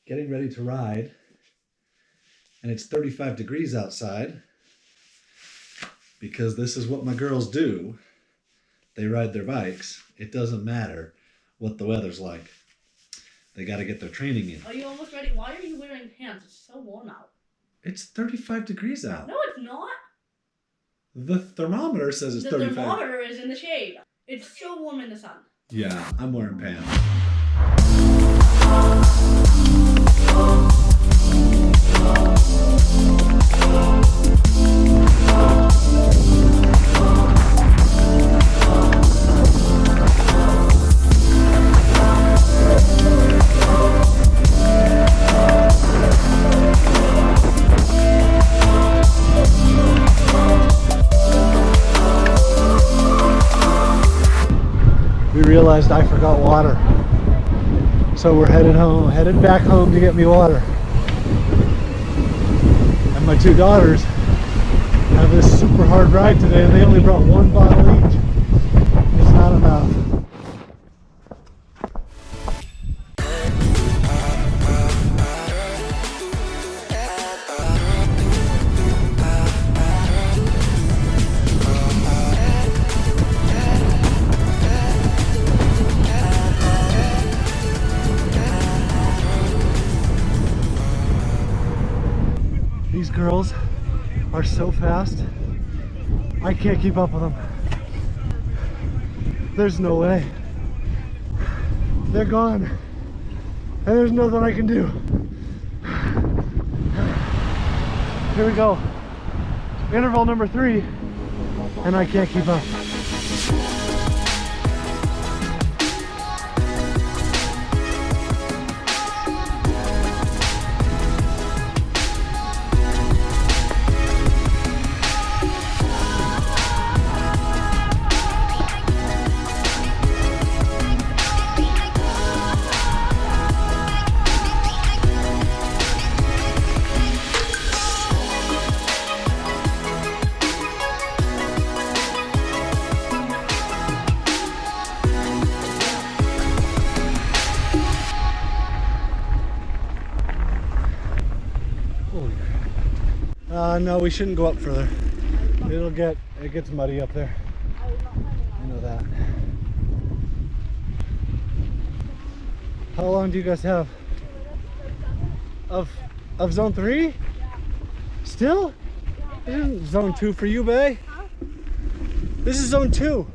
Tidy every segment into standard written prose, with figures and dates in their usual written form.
getting ready to ride, and it's 35 degrees outside because this is what my girls do. They ride their bikes. It doesn't matter what the weather's like. They got to get their training in. Are you almost ready? Why are you wearing pants? It's so warm out. It's 35 degrees out. No, it's not. The thermometer says it's 35. The thermometer is in the shade. It's so warm in the sun. Yeah, I'm wearing pants. We realized I forgot water. So we're headed back home to get me water. And my two daughters have this super hard ride today and they only brought one bottle each. It's not enough. These girls are so fast, I can't keep up with them. There's no way. They're gone, and there's nothing I can do. Here we go. Interval number 3, and I can't keep up. No, we shouldn't go up further. It gets muddy up there. I know that. How long do you guys have? Of zone 3? Still? This isn't zone 2 for you, bae. This is zone 2.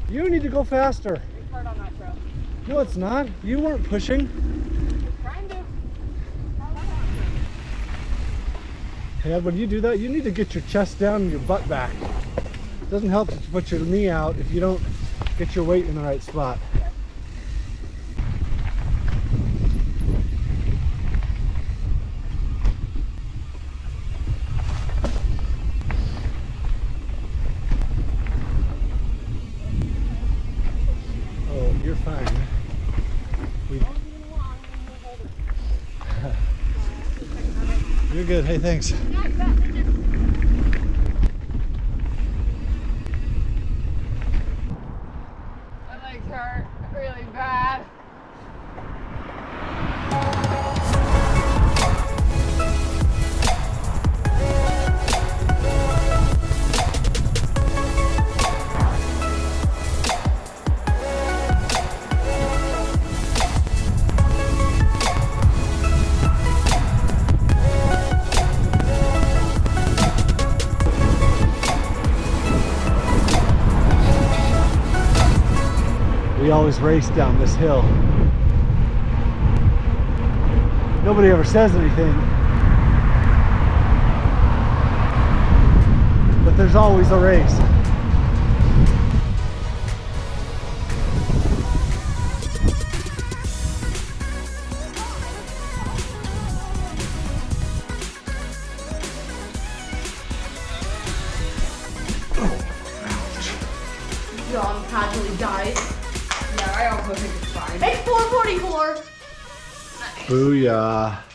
You need to go faster. No, it's not. You weren't pushing. Yeah, when you do that, you need to get your chest down and your butt back. It doesn't help to put your knee out if you don't get your weight in the right spot. Oh, you're fine. You're good. Hey, thanks. My legs hurt really bad. We always race down this hill. Nobody ever says anything, but there's always a race. John casually dies. Yeah, I also think it's fine. It's 4:44. Booyah.